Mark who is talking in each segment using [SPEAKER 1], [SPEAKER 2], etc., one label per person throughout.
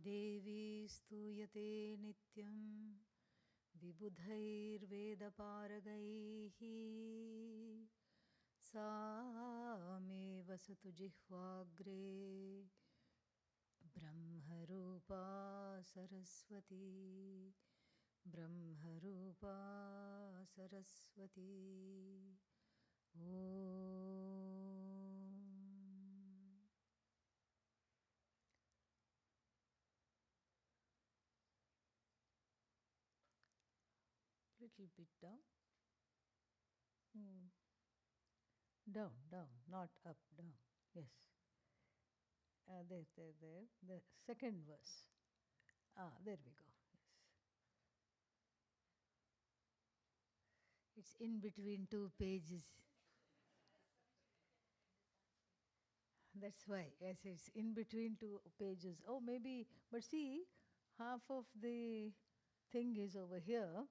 [SPEAKER 1] देवी स्तूयते नित्यं विबुधैर्वेदपारगैः सा मे वसतु जिह्वाग्रे ब्रह्मरूपा Saraswati ब्रह्मरूपा Saraswati Little bit down. Down, not up, down. Yes. There. The second verse. There we go. Yes. It's in between two pages. That's why. Yes, it's in between two pages. Oh, maybe. But see, half of the thing is over here.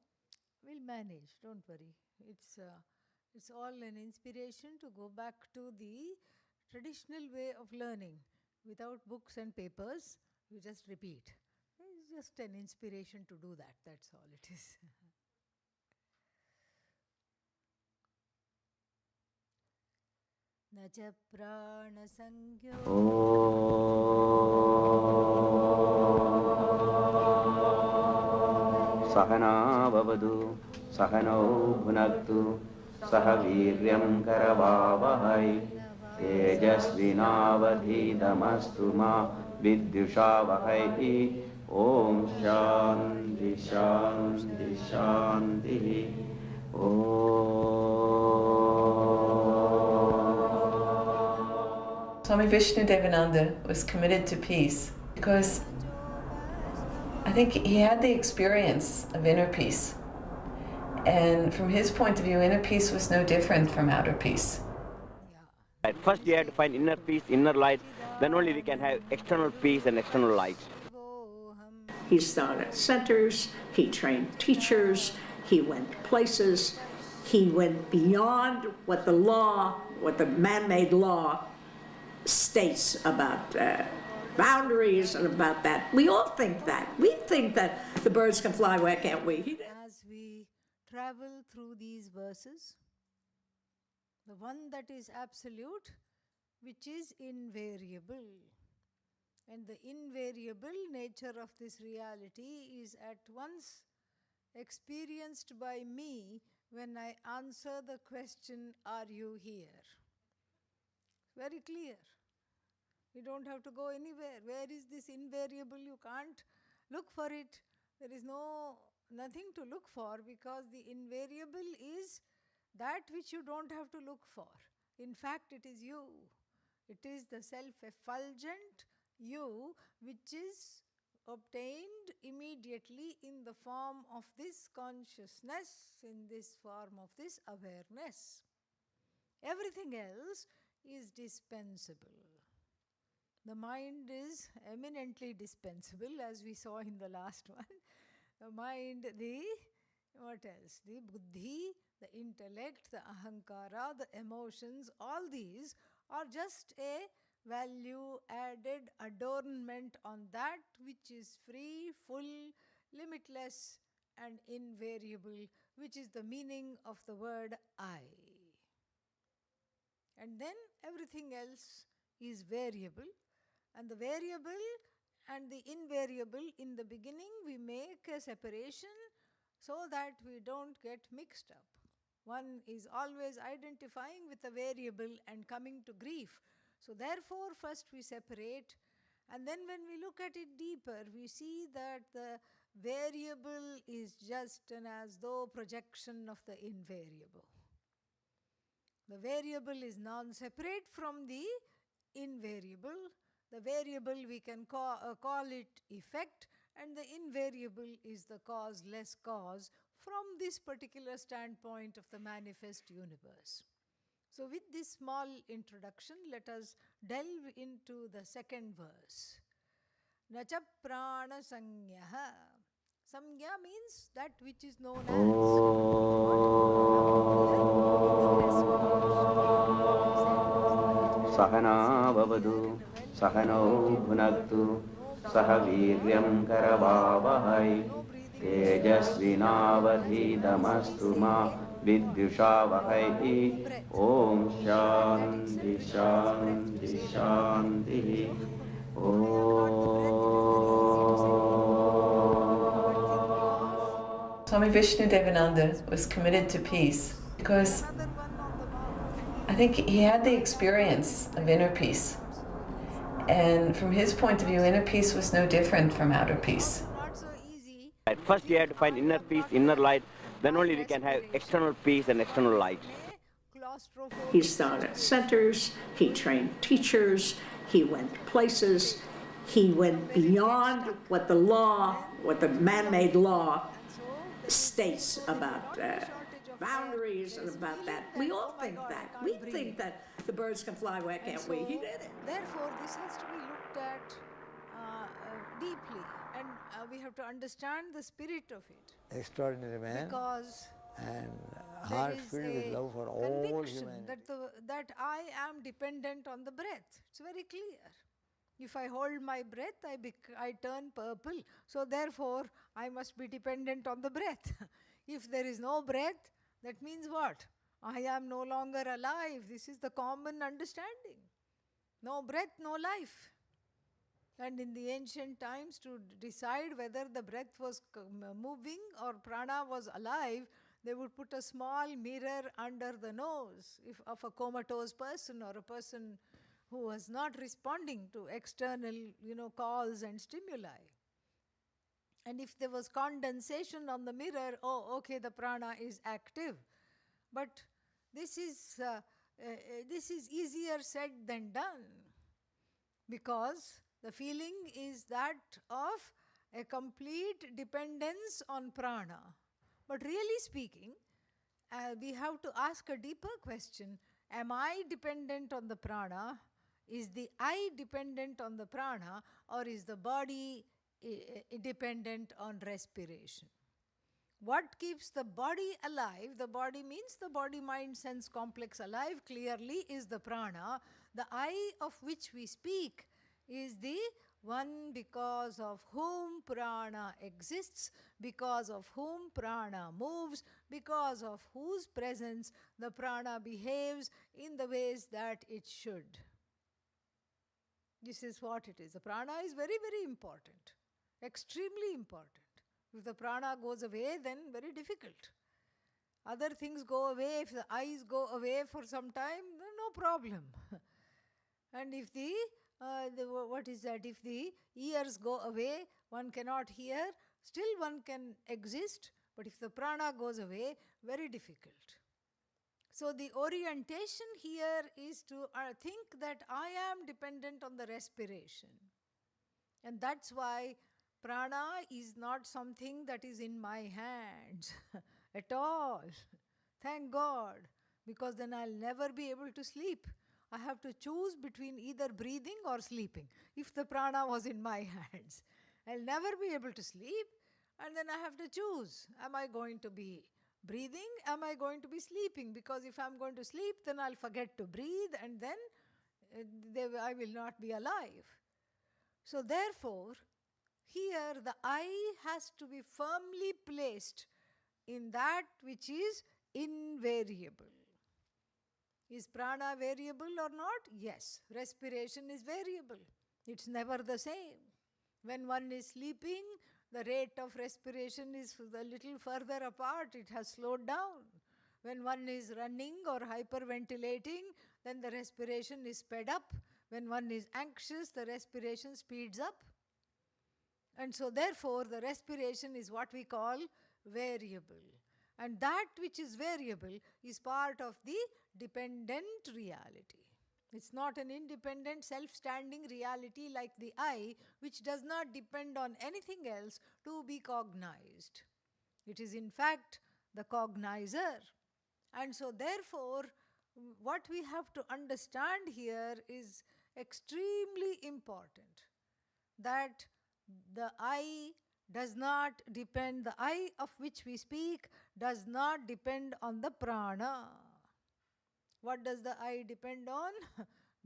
[SPEAKER 1] We'll manage, don't worry. It's all an inspiration to go back to the traditional way of learning. Without books and papers, you just repeat. It's just an inspiration to do that, that's all it is. Nacha prana sangyo
[SPEAKER 2] Sahana Vavadu Sahano Bhunaktu Sahaviryam Karavavahai Tejasvinavadhidamastu ma Vidyushavahai Om Shanti Shanti Shanti
[SPEAKER 3] Swami Vishnudevananda was committed to peace because I think he had the experience of inner peace. And from his point of view, inner peace was no different from outer peace.
[SPEAKER 2] First you have to find inner peace, inner light, then only we can have external peace and external light.
[SPEAKER 4] He started centers, he trained teachers, he went places, he went beyond what the law, what the man-made law states about boundaries and about that. We all think that. We think that the birds can fly, why can't we?
[SPEAKER 1] As we travel through these verses, the one that is absolute, which is invariable. And the invariable nature of this reality is at once experienced by me when I answer the question, are you here? Very clear. You don't have to go anywhere. Where is this invariable? You can't look for it. There is nothing to look for, because the invariable is that which you don't have to look for. In fact, it is you. It is the self-effulgent you, which is obtained immediately in the form of this consciousness, in this form of this awareness. Everything else is dispensable. The mind is eminently dispensable, as we saw in the last one. The mind, what else? The buddhi, the intellect, the ahankara, the emotions, all these are just a value-added adornment on that which is free, full, limitless, and invariable, which is the meaning of the word I. And then everything else is variable. And the variable and the invariable, in the beginning we make a separation so that we don't get mixed up. One is always identifying with a variable and coming to grief. So therefore first we separate, and then when we look at it deeper, we see that the variable is just an as though projection of the invariable. The variable is non-separate from the invariable. The variable we can call it effect, and the invariable is the causeless cause from this particular standpoint of the manifest universe. So with this small introduction, let us delve into the second verse. Nacha prana sangyaha. Sangya means that which is known as.
[SPEAKER 2] Sahana Vavadu Sahano Bhunaktu
[SPEAKER 5] सह वीर्यं करवावहै तेजस्विनावधीतमस्तु मा विद्विषावहै ॐ शान्ति शान्ति शान्तिः ॐ
[SPEAKER 3] Swami Vishnudevananda was committed to peace because I think he had the experience of inner peace. And from his point of view, inner peace was no different from outer peace.
[SPEAKER 2] At first we have to find inner peace, inner light, then only we can have external peace and external light.
[SPEAKER 4] He started centers, he trained teachers, he went places, he went beyond what the law, what the man-made law states about boundaries and about that. We all think that. We think that the birds can fly, why can't we? He did it.
[SPEAKER 1] Therefore, this has to be looked at deeply, and we have to understand the spirit of it.
[SPEAKER 6] Extraordinary man.
[SPEAKER 1] Because
[SPEAKER 6] and heart filled with love for all
[SPEAKER 1] conviction
[SPEAKER 6] humanity.
[SPEAKER 1] that I am dependent on the breath. It's very clear. If I hold my breath, I turn purple. So therefore, I must be dependent on the breath. If there is no breath, that means what? I am no longer alive. This is the common understanding. No breath, no life. And in the ancient times, to decide whether the breath was moving or prana was alive, they would put a small mirror under the nose of a comatose person or a person who was not responding to external, calls and stimuli. And if there was condensation on the mirror, oh, okay, the prana is active. But this is easier said than done, because the feeling is that of a complete dependence on prana. But really speaking, we have to ask a deeper question. Am I dependent on the prana? Is the I dependent on the prana, or is the body dependent on respiration? What keeps the body alive? The body means the body, mind, sense complex alive, clearly is the prana. The I of which we speak is the one because of whom prana exists, because of whom prana moves, because of whose presence the prana behaves in the ways that it should. This is what it is. The prana is very, very important, extremely important. If the prana goes away, then very difficult. Other things go away. If the eyes go away for some time, then no problem. And if what is that? If the ears go away, one cannot hear, still one can exist. But if the prana goes away, very difficult. So the orientation here is to think that I am dependent on the respiration. And that's why prana is not something that is in my hands at all. Thank God, because then I'll never be able to sleep. I have to choose between either breathing or sleeping. If the prana was in my hands, I'll never be able to sleep, and then I have to choose. Am I going to be breathing? Am I going to be sleeping? Because if I'm going to sleep, then I'll forget to breathe, and then I will not be alive. So therefore, here the I has to be firmly placed in that which is invariable. Is prana variable or not? Yes. Respiration is variable. It's never the same. When one is sleeping, the rate of respiration is a little further apart. It has slowed down. When one is running or hyperventilating, then the respiration is sped up. When one is anxious, the respiration speeds up. And so therefore, the respiration is what we call variable. And that which is variable is part of the dependent reality. It's not an independent, self-standing reality like the I, which does not depend on anything else to be cognized. It is in fact the cognizer. And so therefore, what we have to understand here is extremely important, that the I does not depend, the I of which we speak does not depend on the prana. What does the I depend on?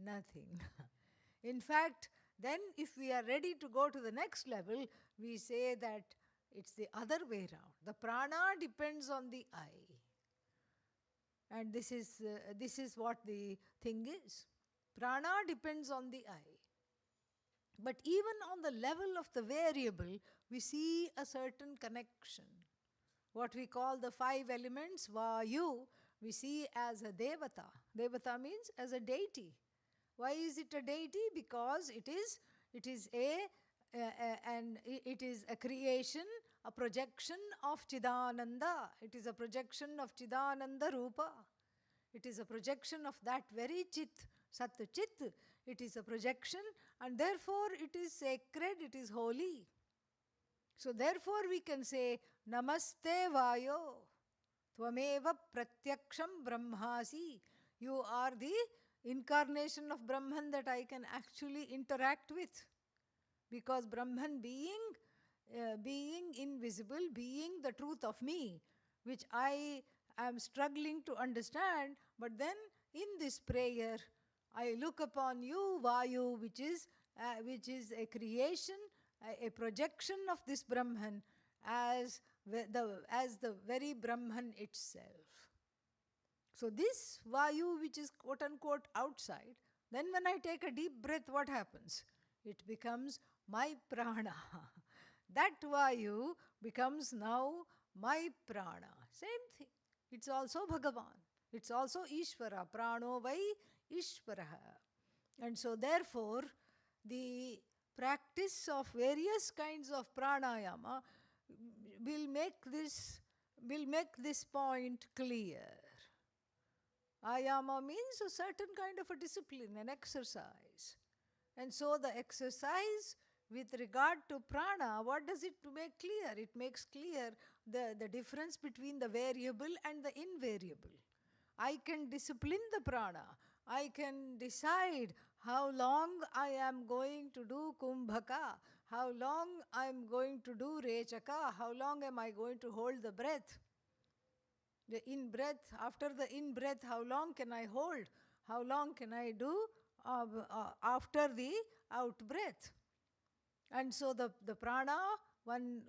[SPEAKER 1] Nothing. In fact, Then if we are ready to go to the next level, we say that it's the other way round. The prana depends on the I. And this is what the thing is. Prana depends on the I. But even on the level of the variable, we see a certain connection. What we call the 5 elements, Vayu, we see as a Devata. Devata means as a deity. Why is it a deity? Because it is a creation, a projection of Chidananda. It is a projection of Chidananda Rupa. It is a projection of that very Chit, Sat Chit. It is a projection, and therefore it is sacred, it is holy. So therefore we can say, Namaste Vayo, Tvameva Pratyaksham Brahmasi. You are the incarnation of Brahman that I can actually interact with. Because Brahman being invisible, being the truth of me, which I am struggling to understand, but then in this prayer, I look upon you, Vayu, which is a creation, a projection of this Brahman as the very Brahman itself. So this Vayu, which is quote unquote outside, then when I take a deep breath, what happens? It becomes my prana. That Vayu becomes now my prana. Same thing. It's also Bhagavan. It's also Ishvara. Prano vai Ishvara. And so therefore, the practice of various kinds of pranayama will make this point clear. Ayama means a certain kind of a discipline, an exercise. And so the exercise with regard to prana, what does it make clear? It makes clear the difference between the variable and the invariable. I can discipline the prana. I can decide how long I am going to do kumbhaka, how long I am going to do rechaka, how long am I going to hold the breath. The in-breath, after the in-breath, how long can I hold? How long can I do after the out-breath? And so the prana, one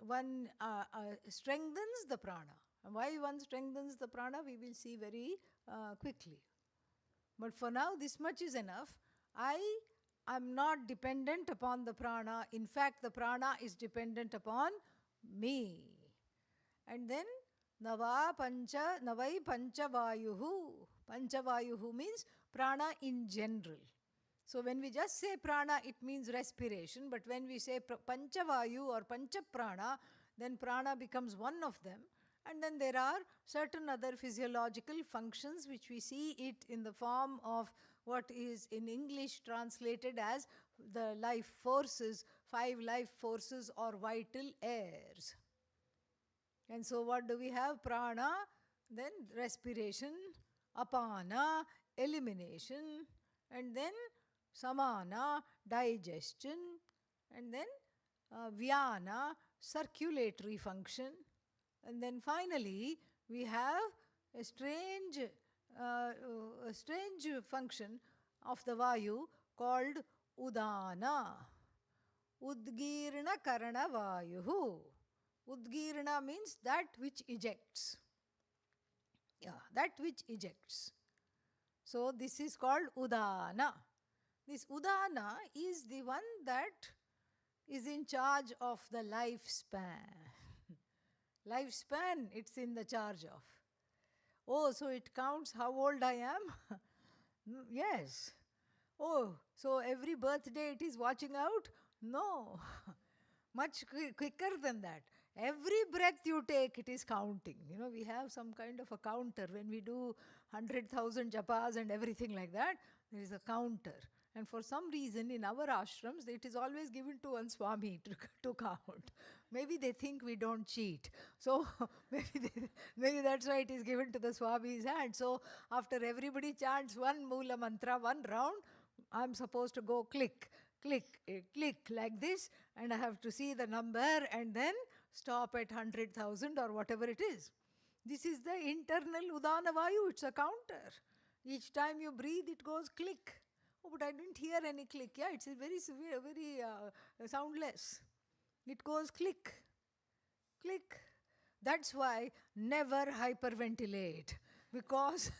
[SPEAKER 1] strengthens the prana. And why one strengthens the prana, we will see very quickly. But for now, this much is enough. I am not dependent upon the prana. In fact, the prana is dependent upon me. And then, Navai Panchavayuhu. Panchavayuhu means prana in general. So when we just say prana, it means respiration. But when we say Panchavayu or Panchaprana, then prana becomes one of them. And then there are certain other physiological functions which we see it in the form of what is in English translated as the life forces, 5 life forces or vital airs. And so what do we have? Prana, then respiration, apana, elimination, and then samana, digestion, and then vyana, circulatory function. And then finally, we have a strange function of the Vayu called Udana. Udgirna Karana Vayuhu. Udgirna means that which ejects. Yeah, that which ejects. So this is called Udana. This Udana is the one that is in charge of the lifespan. Lifespan, it's in the charge of. Oh, so it counts how old I am? Yes. Oh, so every birthday it is watching out? No. Much quicker than that. Every breath you take, it is counting. You know, we have some kind of a counter. When we do 100,000 japas and everything like that, there is a counter. And for some reason, in our ashrams, it is always given to one Swami to count. Maybe they think we don't cheat. So maybe that's why it is given to the Swami's hand. So after everybody chants one Mula Mantra, one round, I'm supposed to go click, click, click like this, and I have to see the number and then stop at 100,000 or whatever it is. This is the internal Udana Vayu. It's a counter. Each time you breathe, it goes click. Oh, but I didn't hear any click. Yeah, it's very severe, very soundless. It goes click, click. That's why never hyperventilate, because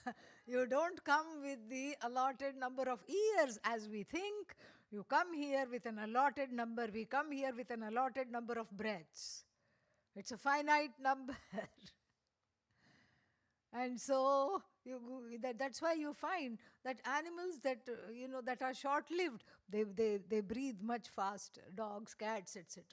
[SPEAKER 1] you don't come with the allotted number of ears as we think. You come here with an allotted number. We come here with an allotted number of breaths. It's a finite number. And so that's why you find that animals that that are short-lived, they breathe much faster. Dogs, cats, etc.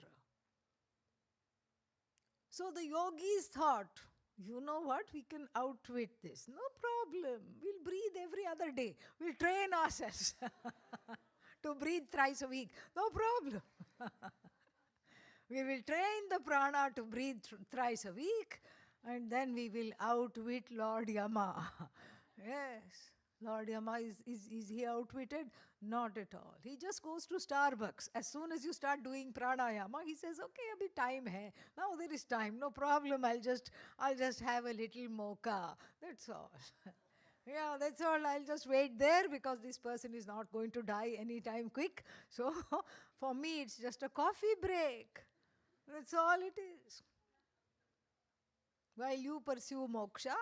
[SPEAKER 1] So the yogis thought, you know what, we can outwit this. No problem. We'll breathe every other day. We'll train ourselves to breathe thrice a week. No problem. We will train the prana to breathe thrice a week, and then we will outwit Lord Yama. Yes. Lord Yama, is he outwitted? Not at all. He just goes to Starbucks. As soon as you start doing pranayama, he says, okay, abhi time hai. Now there is time. No problem. I'll just have a little mocha. That's all. Yeah, that's all. I'll just wait there because this person is not going to die anytime quick. So for me, it's just a coffee break. That's all it is. While you pursue moksha,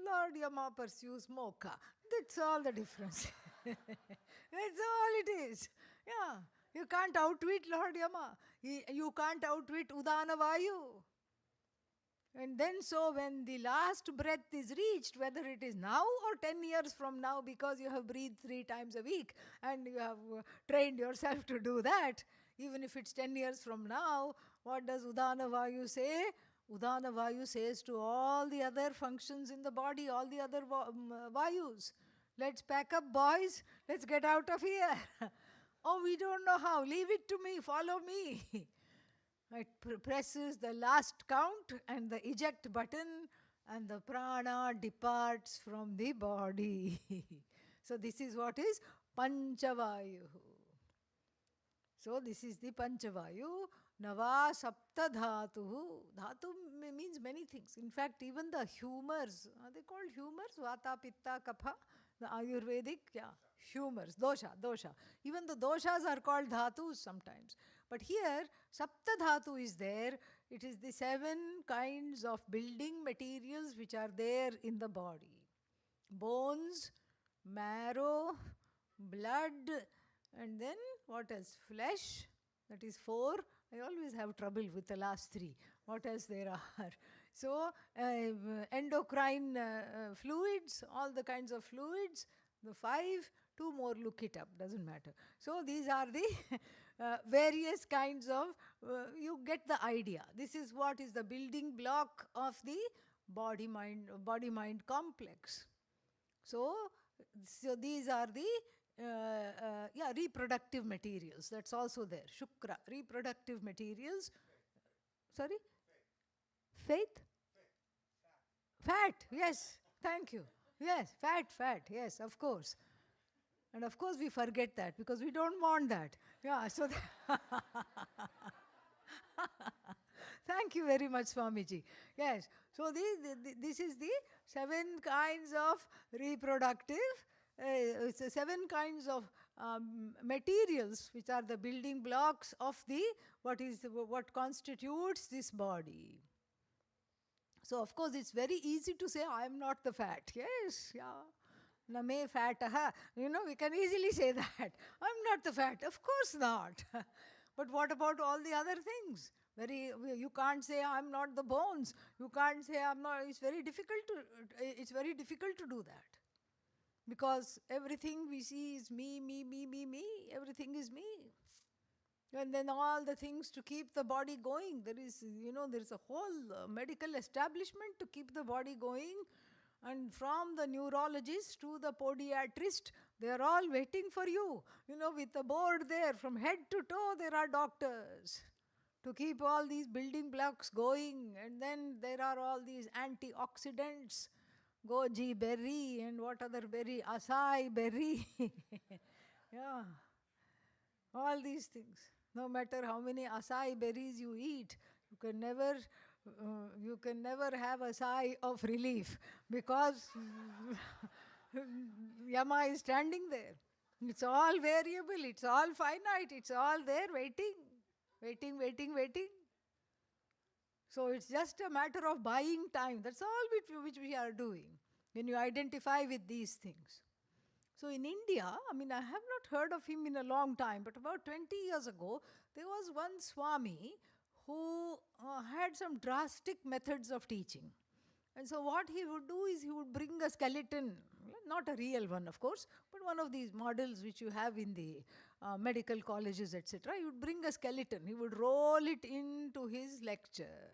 [SPEAKER 1] Lord Yama pursues moksha. That's all the difference. That's all it is. Yeah. You can't outwit Lord Yama. You can't outwit Udana Vayu. And then so when the last breath is reached, whether it is now or 10 years from now, because you have breathed 3 times a week and you have trained yourself to do that, even if it's 10 years from now, what does Udana Vayu say? Udana Vayu says to all the other functions in the body, all the other Vayus, let's pack up, boys, let's get out of here. Oh, we don't know how, leave it to me, follow me. It presses the last count and the eject button, and the prana departs from the body. So this is what is Panchavayu. So this is the Panchavayu. Nava Sapta Dhatu. Dhatu means many things. In fact, even the humors, are they called humors? Vata, Pitta, Kapha. The Ayurvedic, humors, dosha. Even the doshas are called dhatus sometimes. But here, Sapta Dhatu is there. It is the 7 kinds of building materials which are there in the body. Bones, marrow, blood, and then what else? Flesh, that is 4. I always have trouble with the last 3. What else there are? So, endocrine fluids, all the kinds of fluids, the 5, 2 more, look it up, doesn't matter. So, these are the various kinds of, you get the idea. This is what is the building block of the body-mind complex. So these are the reproductive materials. That's also there. Shukra, reproductive materials. Sorry? Faith? Fat, yes. Thank you. Yes, fat, yes, of course. And of course we forget that because we don't want that. Yeah, so thank you very much, Swamiji. Yes, so this is the 7 kinds of reproductive, 7 kinds of materials which are the building blocks of the what constitutes this body. So of course it's very easy to say, I am not the fat. Yes, yeah. Name fataha. We can easily say that. I'm not the fat. Of course not. But what about all the other things? You can't say I'm not the bones. You can't say I'm not. It's very difficult to do that. Because everything we see is me. Everything is me. And then all the things to keep the body going. There is a whole medical establishment to keep the body going. And from the neurologist to the podiatrist, they are all waiting for you. With the board there, from head to toe, there are doctors to keep all these building blocks going. And then there are all these antioxidants, goji berry and what other berry, acai berry. Yeah, all these things. No matter how many acai berries you eat, you can never have a sigh of relief because Yama is standing there. It's all variable, it's all finite, it's all there waiting, waiting, waiting, waiting. So it's just a matter of buying time. That's all which we are doing when you identify with these things. So in India, I mean, I have not heard of him in a long time, but about 20 years ago, there was one Swami who had some drastic methods of teaching. And so what he would do is he would bring a skeleton, not a real one of course, but one of these models which you have in the medical colleges, etc. He would bring a skeleton, he would roll it into his lecture.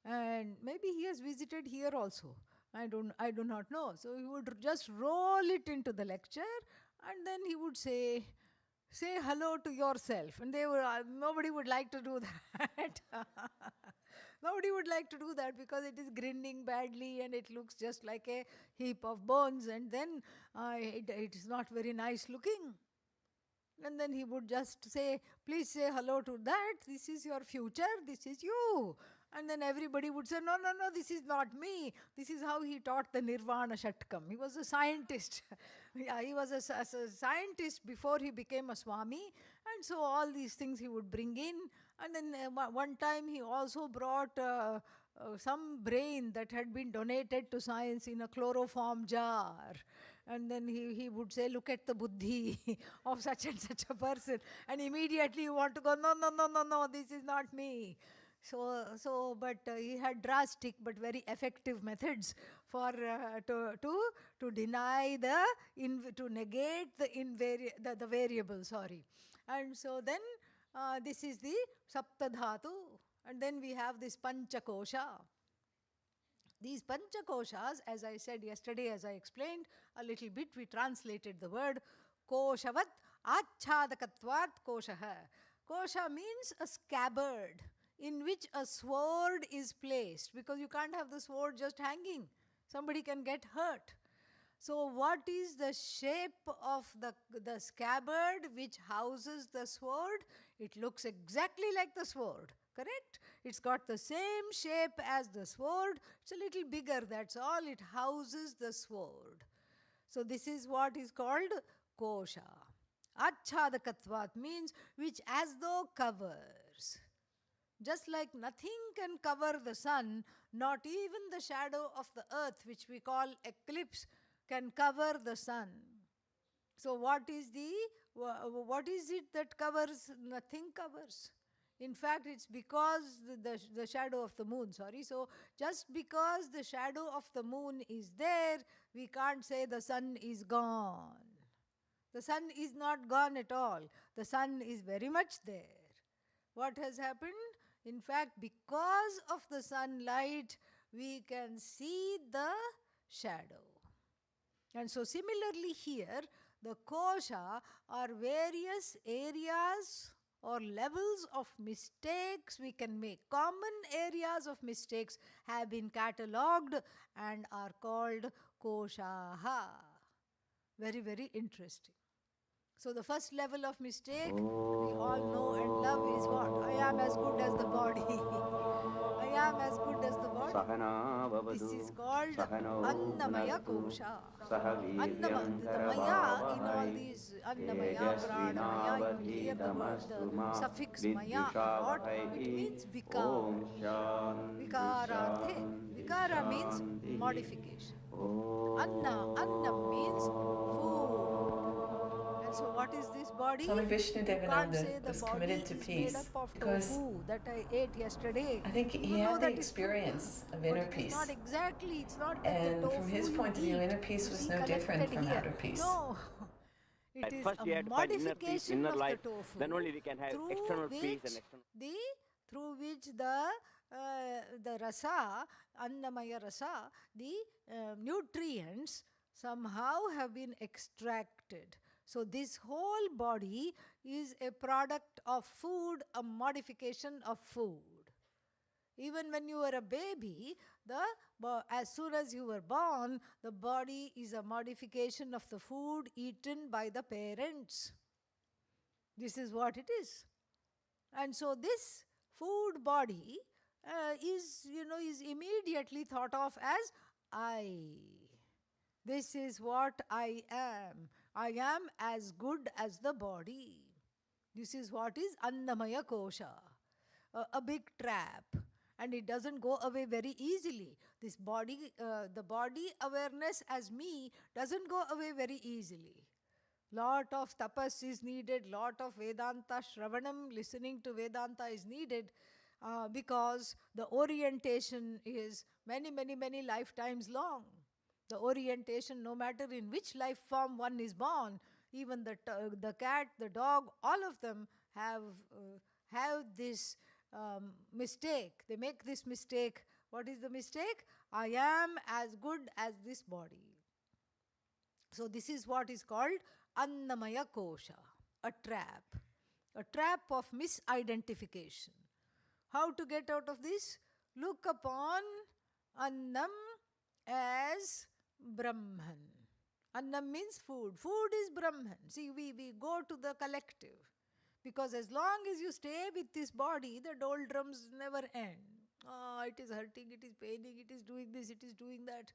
[SPEAKER 1] And maybe he has visited here also. I do not know. So he would just roll it into the lecture, and then he would say hello to yourself. And nobody would like to do that. Nobody would like to do that because it is grinning badly and it looks just like a heap of bones, and then it is not very nice looking. And then he would just say, please say hello to that. This is your future. This is you. And then everybody would say, no, no, no, this is not me. This is how he taught the Nirvana Shatkam. He was a scientist. Yeah, he was a scientist before he became a Swami. And so all these things he would bring in. And then one time he also brought some brain that had been donated to science in a chloroform jar. And then he would say, look at the buddhi of such and such a person. And immediately you want to go, no, no, no, no, no, this is not me. But he had drastic but very effective methods for to deny to negate the variable. And so then this is the Saptadhatu, and then we have this Panchakosha. These Panchakoshas, as I said yesterday, as I explained a little bit, we translated the word Koshavat Achadakatvat Koshaha. Kosha means a scabbard in which a sword is placed, because you can't have the sword just hanging. Somebody can get hurt. So what is the shape of the scabbard which houses the sword? It looks exactly like the sword, correct? It's got the same shape as the sword. It's a little bigger, that's all. It houses the sword. So this is what is called kosha. Achadakatvat means which as though covers. Just like nothing can cover the sun, not even the shadow of the earth, which we call eclipse, can cover the sun. So what is it that covers? Nothing covers. In fact, it's because the shadow of the moon, So just because the shadow of the moon is there, we can't say the sun is gone. The sun is not gone at all. The sun is very much there. What has happened? In fact, because of the sunlight, we can see the shadow. And so similarly here, the kosha are various areas or levels of mistakes we can make. Common areas of mistakes have been catalogued and are called koshaha. Very, very interesting. So the first level of mistake we all know and love is what? I am as good as the body. I am as good as the body. This is called Annamaya Kosha. The Maya in all these Annamaya, Pranamaya, you will hear the word, the suffix Maya a lot. It means Vikara. Vikararthe. Vikara means modification. Annam means food. So what is this body?
[SPEAKER 3] Swami Vishnudevananda was committed to peace because
[SPEAKER 1] that I ate yesterday.
[SPEAKER 3] I think he had the experience of inner peace.
[SPEAKER 1] Not exactly. It's not that
[SPEAKER 3] and from his point of view, inner peace was no different from outer peace.
[SPEAKER 1] No. It is
[SPEAKER 2] first we
[SPEAKER 1] a
[SPEAKER 2] have to find inner peace,
[SPEAKER 1] modification
[SPEAKER 2] inner
[SPEAKER 1] of
[SPEAKER 2] light.
[SPEAKER 1] the tofu.
[SPEAKER 2] Then only we can have external peace and external.
[SPEAKER 1] Through which the rasa, Annamaya rasa, the nutrients somehow have been extracted. So this whole body is a product of food, a modification of food. Even when you were a baby, as soon as you were born, the body is a modification of the food eaten by the parents. This is what it is. And so this food body is immediately thought of as I. This is what I am. I am as good as the body. This is what is Annamaya Kosha, a big trap. And it doesn't go away very easily. This body, the body awareness as me doesn't go away very easily. Lot of tapas is needed, lot of Vedanta Shravanam, listening to Vedanta is needed, because the orientation is many, many, many lifetimes long. The orientation, no matter in which life form one is born, even the cat, the dog, all of them have this mistake. They make this mistake. What is the mistake? I am as good as this body. So this is what is called Annamaya Kosha, a trap of misidentification. How to get out of this? Look upon Annam as Brahman. Annam means food. Food is Brahman. See, we go to the collective. Because as long as you stay with this body, the doldrums never end. It is hurting, it is paining, it is doing this, it is doing that.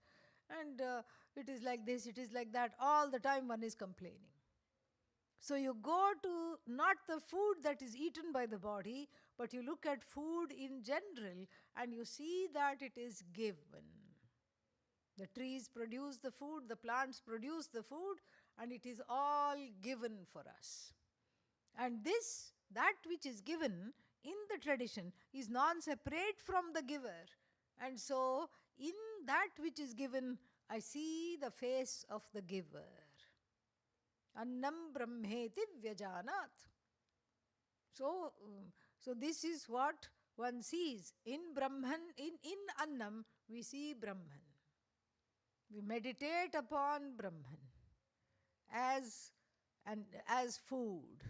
[SPEAKER 1] And it is like this, it is like that. All the time one is complaining. So you go to not the food that is eaten by the body, but you look at food in general and you see that it is given. The trees produce the food, the plants produce the food, and it is all given for us. And that which is given in the tradition is non-separate from the giver. And so, in that which is given, I see the face of the giver. Annam brahmeti vyajanat. So this is what one sees. In Brahman, in Annam, we see Brahman. We meditate upon Brahman as food.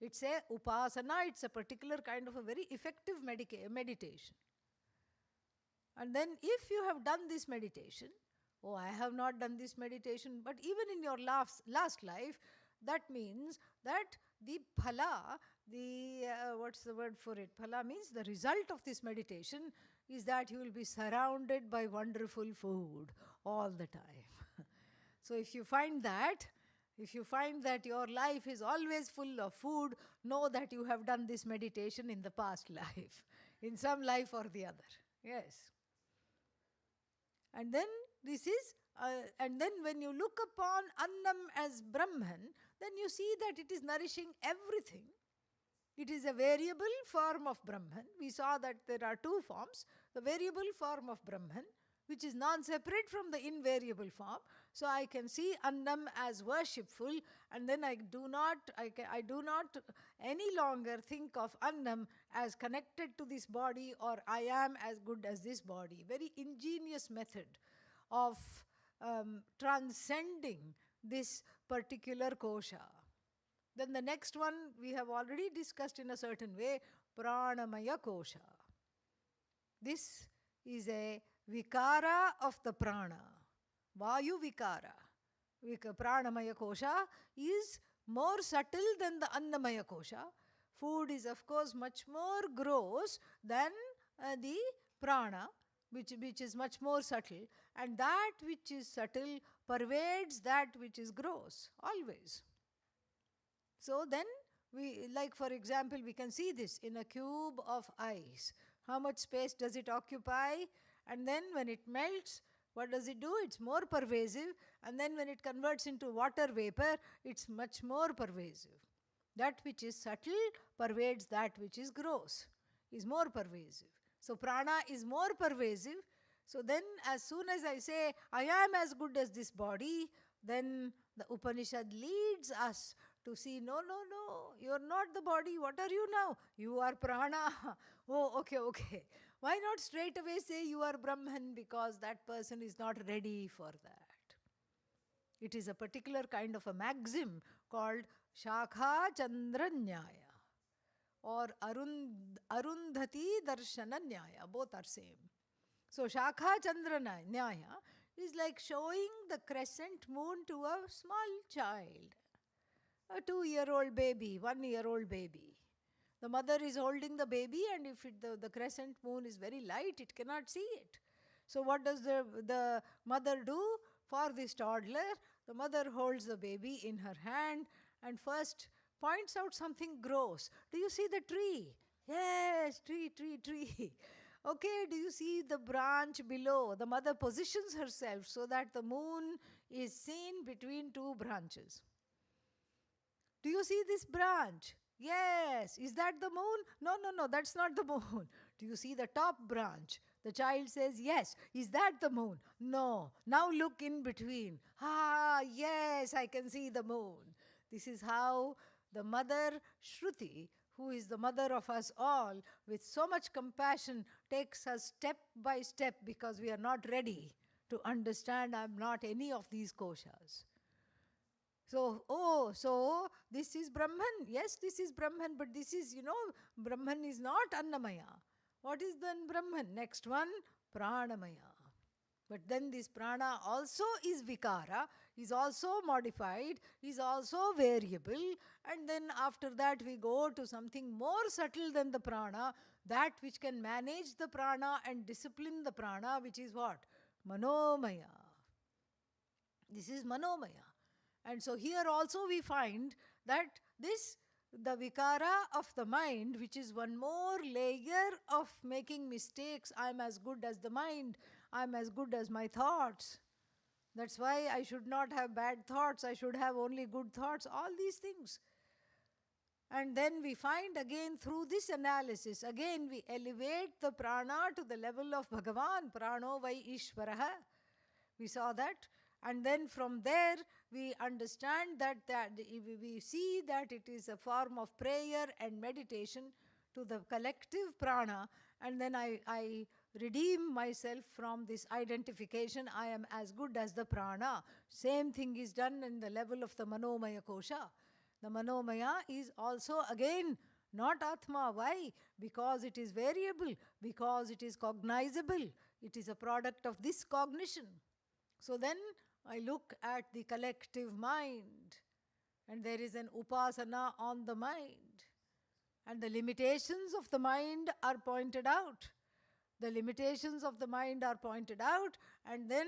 [SPEAKER 1] It's a upasana, it's a particular kind of a very effective meditation. And then if you have done this meditation, I have not done this meditation, but even in your last life, that means that the phala, what's the word for it? Phala means the result of this meditation is that you will be surrounded by wonderful food all the time. So if you find that your life is always full of food, know that you have done this meditation in the past life, in some life or the other. Yes. And then when you look upon Annam as Brahman, then you see that it is nourishing everything. It is a variable form of Brahman. We saw that there are two forms. The variable form of Brahman, which is non-separate from the invariable form. So I can see Annam as worshipful, and then I do not any longer think of Annam as connected to this body, or I am as good as this body. Very ingenious method of transcending this particular kosha. Then the next one we have already discussed in a certain way, pranamaya kosha. This is a vikara of the prana, vayu vikara. Pranamaya kosha is more subtle than the annamaya kosha. Food is of course much more gross than the prana, which is much more subtle, and that which is subtle pervades that which is gross, always. So then, for example, we can see this in a cube of ice. How much space does it occupy? And then when it melts, what does it do? It's more pervasive. And then when it converts into water vapor, it's much more pervasive. That which is subtle pervades that which is gross, is more pervasive. So prana is more pervasive. So then as soon as I say, I am as good as this body, then the Upanishad leads us to see, no, you're not the body. What are you now? You are prana. Oh, okay. Why not straight away say you are Brahman, because that person is not ready for that. It is a particular kind of a maxim called Shakha Chandra Nyaya or Arundhati Darshana Nyaya. Both are same. So Shakha Chandra Nyaya is like showing the crescent moon to a small child. A 2-year-old baby, 1-year-old baby. The mother is holding the baby, and if the crescent moon is very light, it cannot see it. So what does the mother do? for this toddler, the mother holds the baby in her hand and first points out something gross. Do you see the tree? Yes, tree, tree, tree. Okay, do you see the branch below? The mother positions herself so that the moon is seen between two branches. Do you see this branch? Yes. Is that the moon? No, no, no, that's not the moon. Do you see the top branch? The child says, yes. Is that the moon? No. Now look in between. Ah, yes, I can see the moon. This is how the mother Shruti, who is the mother of us all, with so much compassion, takes us step by step because we are not ready to understand I'm not any of these koshas. So this is Brahman. Yes, this is Brahman, but this is, Brahman is not Annamaya. What is then Brahman? Next one, Pranamaya. But then this prana also is vikara, is also modified, is also variable, and then after that we go to something more subtle than the prana, that which can manage the prana and discipline the prana, which is what? Manomaya. This is Manomaya. And so here also we find that the vikara of the mind, which is one more layer of making mistakes. I'm as good as the mind. I'm as good as my thoughts. That's why I should not have bad thoughts. I should have only good thoughts. All these things. And then we find again through this analysis, again we elevate the prana to the level of Bhagavan. Prano vai Ishvaraha. We saw that. And then from there, we understand that we see that it is a form of prayer and meditation to the collective prana. And then I redeem myself from this identification. I am as good as the prana. Same thing is done in the level of the Manomaya Kosha. The Manomaya is also again not Atma. Why? Because it is variable. Because it is cognizable. It is a product of this cognition. So then I look at the collective mind, and there is an upasana on the mind. And the limitations of the mind are pointed out. The limitations of the mind are pointed out, and then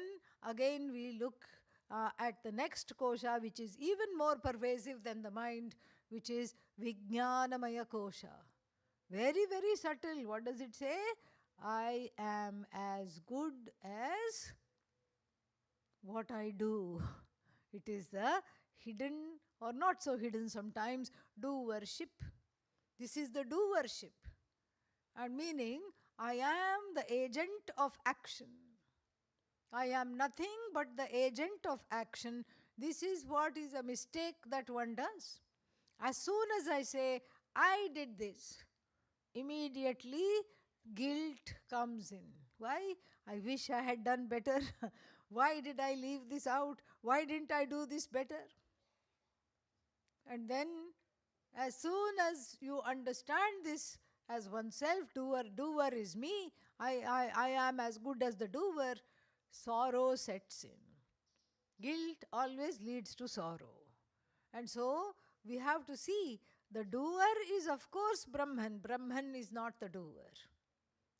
[SPEAKER 1] again we look at the next kosha, which is even more pervasive than the mind, which is Vijnanamaya kosha. Very, very subtle. What does it say? I am as good as what I do. It is the hidden or not so hidden sometimes doership. This is the doership. And meaning, I am the agent of action. I am nothing but the agent of action. This is what is a mistake that one does. As soon as I say, I did this, immediately guilt comes in. Why? I wish I had done better. Why did I leave this out? Why didn't I do this better? And then, as soon as you understand this as oneself, doer is me, I am as good as the doer, sorrow sets in. Guilt always leads to sorrow. And so, we have to see, the doer is of course Brahman. Brahman is not the doer.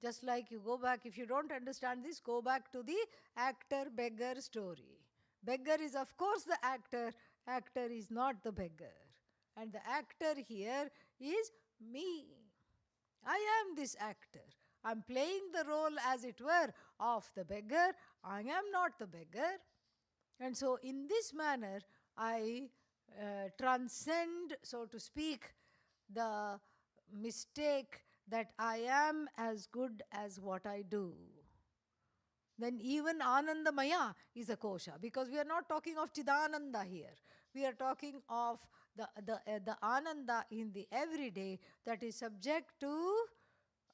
[SPEAKER 1] Just like you go back, if you don't understand this, go back to the actor-beggar story. Beggar is of course the actor. Actor is not the beggar. And the actor here is me. I am this actor. I'm playing the role, as it were, of the beggar. I am not the beggar. And so in this manner, I transcend, so to speak, the mistake that I am as good as what I do. Then even Anandamaya is a kosha, because we are not talking of Chidananda here. We are talking of the Ananda in the everyday that is subject to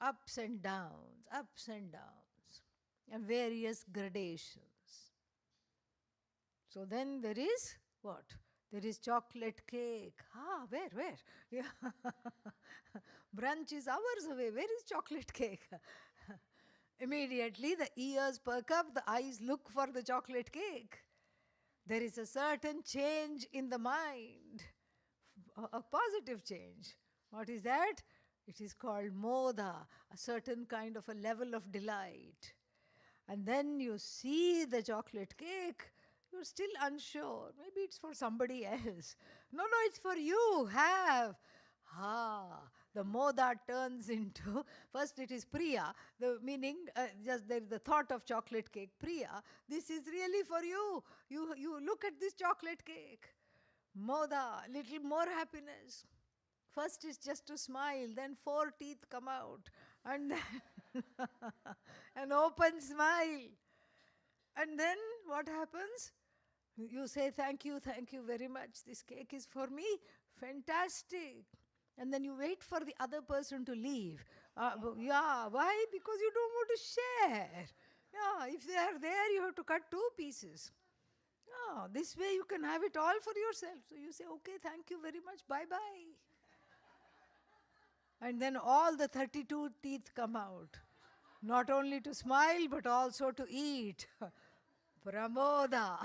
[SPEAKER 1] ups and downs, and various gradations. So then there is what? There is chocolate cake. Where? Yeah. Brunch is hours away. Where is chocolate cake? Immediately the ears perk up, the eyes look for the chocolate cake. There is a certain change in the mind, a positive change. What is that? It is called moda, a certain kind of a level of delight. And then you see the chocolate cake, You're still unsure. Maybe it's for somebody else. No, it's for you. Have. The moda turns into, first it is Priya, the meaning, just there is the thought of chocolate cake. Priya, this is really for you. You look at this chocolate cake. Moda, little more happiness. First is just to smile, then 4 teeth come out, and then an open smile. And then what happens? You say, thank you very much. This cake is for me. Fantastic. And then you wait for the other person to leave. Why? Because you don't want to share. If they are there, you have to cut 2 pieces. This way you can have it all for yourself. So you say, okay, thank you very much. Bye-bye. And then all the 32 teeth come out. Not only to smile, but also to eat. Pramoda.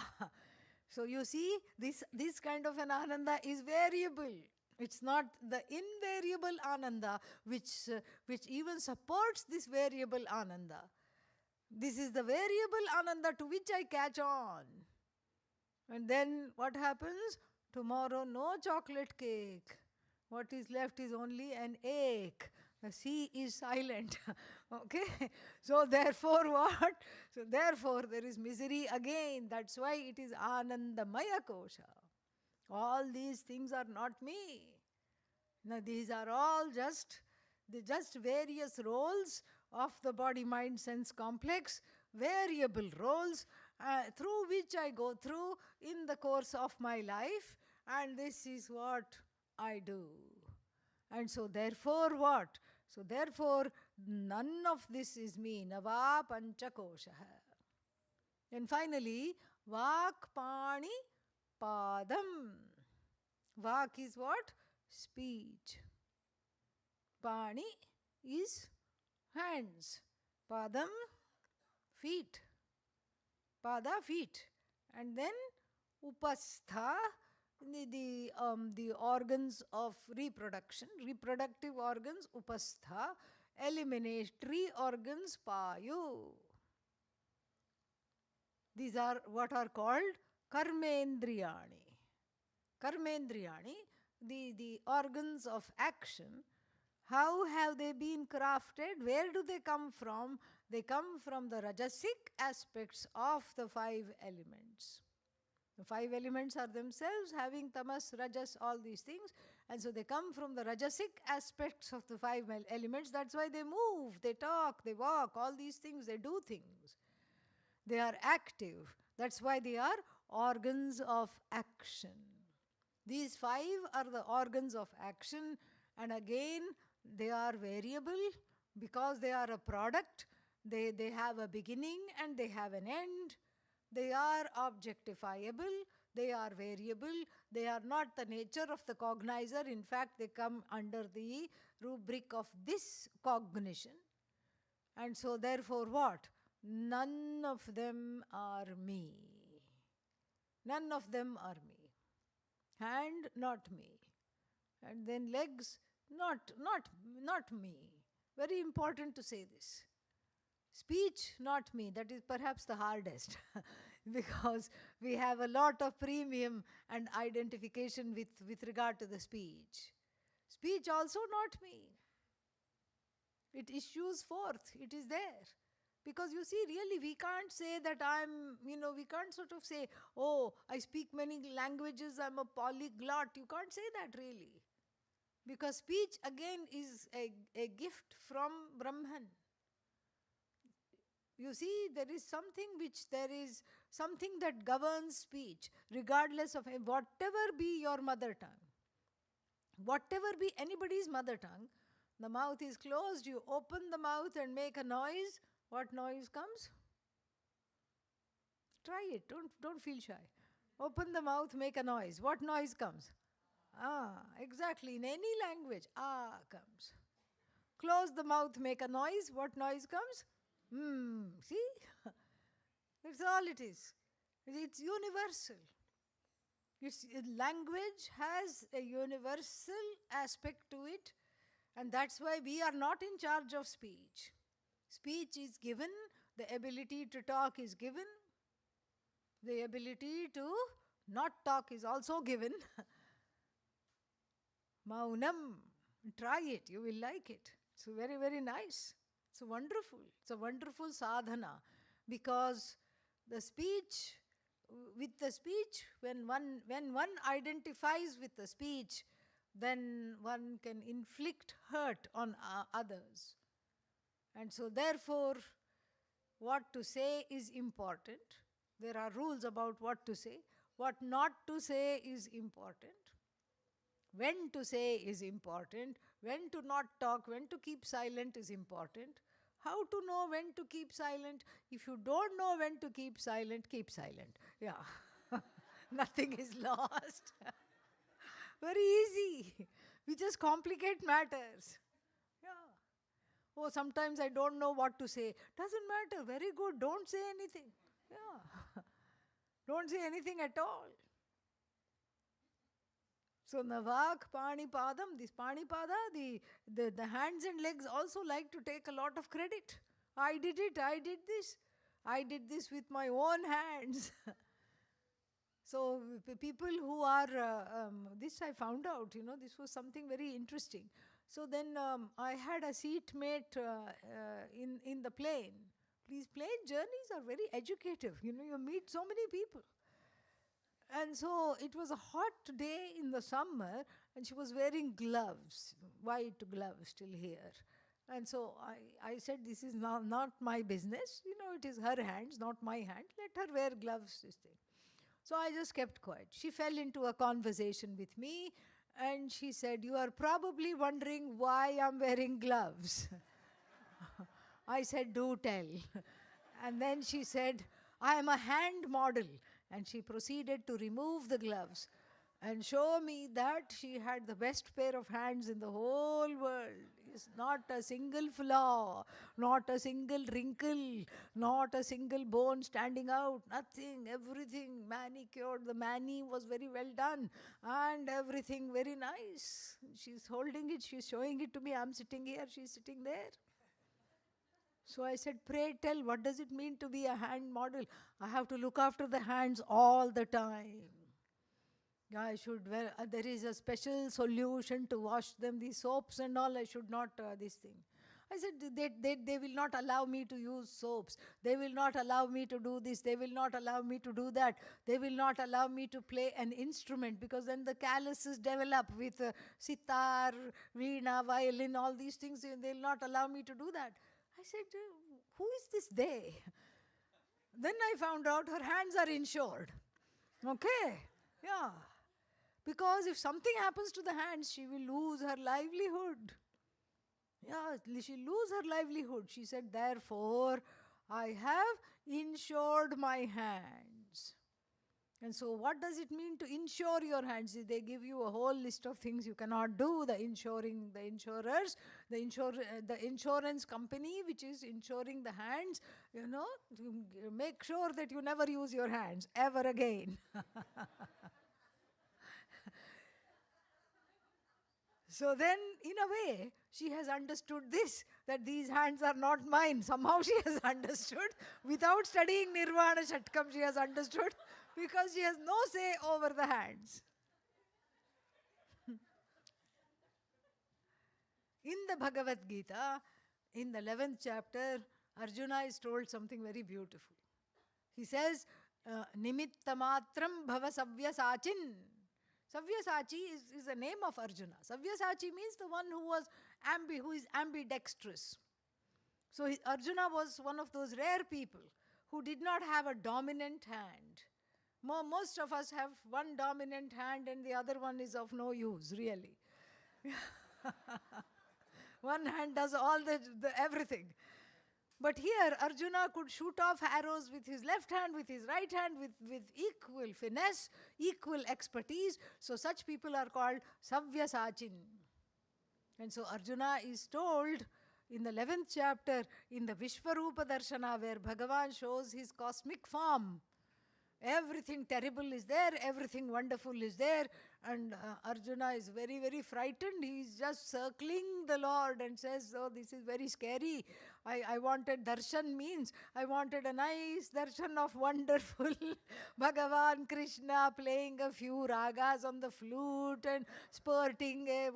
[SPEAKER 1] So you see, this kind of an ananda is variable. It's not the invariable ananda which even supports this variable ananda. This is the variable ananda to which I catch on. And then what happens? Tomorrow no chocolate cake. What is left is only an ache. The sea is silent. Okay? So therefore what? So therefore there is misery again. That's why it is Anandamaya Kosha. All these things are not me. Now these are all just various roles of the body-mind sense complex, variable roles through which I go through in the course of my life, and this is what I do. And so therefore what? So therefore none of this is me. Nava panchakoshaha. And finally, Vak Pani Padam. Vak is what? Speech. Pani is hands. Padam, feet. Pada, feet. And then Upastha, the organs of reproduction, reproductive organs, Upastha, eliminatory organs, Payu. These are what are called Karmendriyani. Karmendriyani, the organs of action. How have they been crafted? Where do they come from? They come from the rajasic aspects of the 5 elements. The 5 elements are themselves having tamas, rajas, all these things. And so they come from the rajasic aspects of the 5 elements. That's why they move, they talk, they walk, all these things, they do things. They are active. That's why they are organs of action. These 5 are the organs of action, and again they are variable because they are a product. They have a beginning and they have an end. They are objectifiable, they are variable, they are not the nature of the cognizer. In fact, they come under the rubric of this cognition. And so therefore what? None of them are me. None of them are me. Hand, not me. And then legs, not me. Very important to say this. Speech, not me. That is perhaps the hardest because we have a lot of premium and identification with regard to the speech. Speech also not me. It issues forth. It is there. Because you see, really, we can't say that we can't sort of say, oh, I speak many languages, I'm a polyglot. You can't say that really. Because speech, again, is a gift from Brahman. You see, there is something that governs speech, regardless of whatever be your mother tongue. Whatever be anybody's mother tongue, the mouth is closed, you open the mouth and make a noise. What noise comes? Try it, don't feel shy. Open the mouth, make a noise. What noise comes? Exactly, in any language, comes. Close the mouth, make a noise. What noise comes? See? That's all it is. It's universal. Language has a universal aspect to it, and that's why we are not in charge of speech. Speech is given, the ability to talk is given, The ability to not talk is also given. Maunam. Try it, you will like it. It's very, very nice. It's wonderful. It's a wonderful sadhana. Because the speech, with the speech, when one identifies with the speech, then one can inflict hurt on others. And so therefore, what to say is important. There are rules about what to say. What not to say is important. When to say is important. When to not talk, when to keep silent is important. How to know when to keep silent? If you don't know when to keep silent, keep silent. Yeah. Nothing is lost. Very easy. We just complicate matters. Yeah. Oh, sometimes I don't know what to say. Doesn't matter. Very good. Don't say anything. Yeah. Don't say anything at all. So Navak, Panipadam, this Panipada, the hands and legs also like to take a lot of credit. I did it, I did this. I did this with my own hands. So people who are, this I found out, this was something very interesting. So then I had a seatmate in the plane. These plane journeys are very educative. You meet so many people. And so it was a hot day in the summer, and she was wearing gloves, white gloves till here. And so I said, this is not my business. It is her hands, not my hand. Let her wear gloves, this thing. So I just kept quiet. She fell into a conversation with me, and she said, you are probably wondering why I'm wearing gloves. I said, do tell. And then she said, I am a hand model. And she proceeded to remove the gloves and show me that she had the best pair of hands in the whole world. It's not a single flaw, not a single wrinkle, not a single bone standing out, nothing, everything manicured. The mani was very well done and everything very nice. She's holding it, she's showing it to me. I'm sitting here, she's sitting there. So I said, pray tell, what does it mean to be a hand model? I have to look after the hands all the time. I should, there is a special solution to wash them, these soaps and all, I should not, this thing. I said, they will not allow me to use soaps. They will not allow me to do this. They will not allow me to do that. They will not allow me to play an instrument, because then the calluses develop with sitar, veena, violin, all these things. They will not allow me to do that. I said, who is this they? Then I found out her hands are insured. Okay? Yeah. Because if something happens to the hands, she will lose her livelihood. Yeah, she'll lose her livelihood. She said, therefore, I have insured my hands. And so what does it mean to insure your hands? They give you a whole list of things you cannot do. The insurance company which is insuring the hands, to make sure that you never use your hands ever again. So then, in a way, she has understood this, that these hands are not mine. Somehow she has understood. Without studying Nirvana Shatkam, she has understood, because she has no say over the hands. In the Bhagavad Gita, in the 11th chapter, Arjuna is told something very beautiful. He says, Nimittamatram bhava savyasachin. Savyasachi is the name of Arjuna. Savyasachi means the one who is ambidextrous. So Arjuna was one of those rare people who did not have a dominant hand. Most of us have one dominant hand and the other one is of no use, really. One hand does all the everything. But here, Arjuna could shoot off arrows with his left hand, with his right hand, with equal finesse, equal expertise. So such people are called Savyasachin. And so Arjuna is told in the 11th chapter, in the Vishwarupa Darshana, where Bhagavan shows his cosmic form. Everything terrible is there, everything wonderful is there, and Arjuna is very, very frightened. He is just circling the Lord and says, oh, this is very scary. I wanted darshan means I wanted a nice darshan of wonderful Bhagavan Krishna playing a few ragas on the flute and sporting a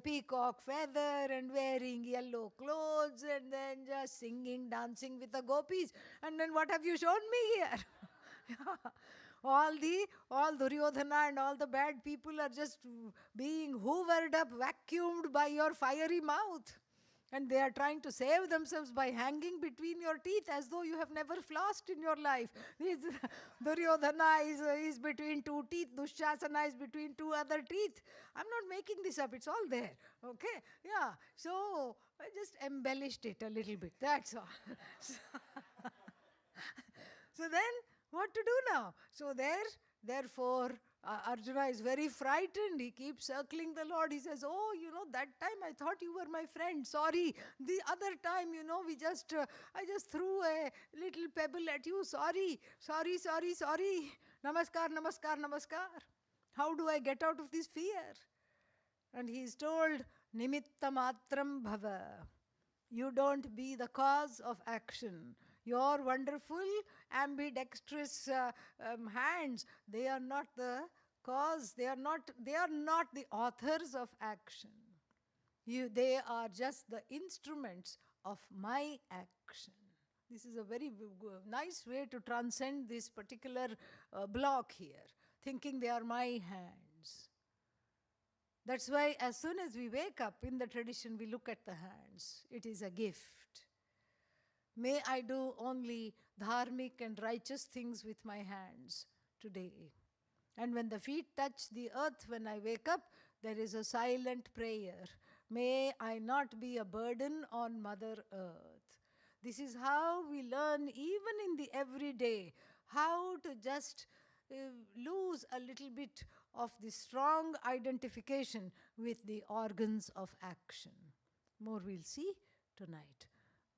[SPEAKER 1] peacock feather and wearing yellow clothes and then just singing, dancing with the gopis. And then what have you shown me here? All Duryodhana and all the bad people are just being hoovered up, vacuumed by your fiery mouth. And they are trying to save themselves by hanging between your teeth as though you have never flossed in your life. Duryodhana is between two teeth. Dushasana is between two other teeth. I'm not making this up. It's all there. Okay? Yeah. So I just embellished it a little bit. That's all. So then, what to do now? So therefore, Arjuna is very frightened. He keeps circling the Lord. He says, oh, that time I thought you were my friend. Sorry. The other time, I just threw a little pebble at you. Sorry. Namaskar, namaskar, namaskar. How do I get out of this fear? And he is told, Nimitta matram bhava. You don't be the cause of action. Your wonderful ambidextrous hands, they are not the cause, they are not the authors of action. They are just the instruments of my action. This is a very nice way to transcend this particular block here, thinking they are my hands. That's why as soon as we wake up in the tradition, we look at the hands. It is a gift. May I do only dharmic and righteous things with my hands today. And when the feet touch the earth, when I wake up, there is a silent prayer. May I not be a burden on Mother Earth. This is how we learn, even in the everyday, how to just lose a little bit of the strong identification with the organs of action. More we'll see tonight.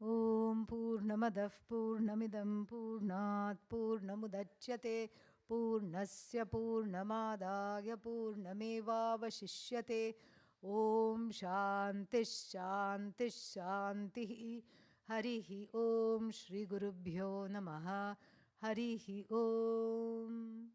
[SPEAKER 1] Om Purnamadav Purnamidam Purnat Purnamudachyate Purnasya Purnamadaya Purnamevavashishyate. Om Shanti Shanti Shanti. Harihi Om Shri Gurubhyo Namaha. Harihi Om.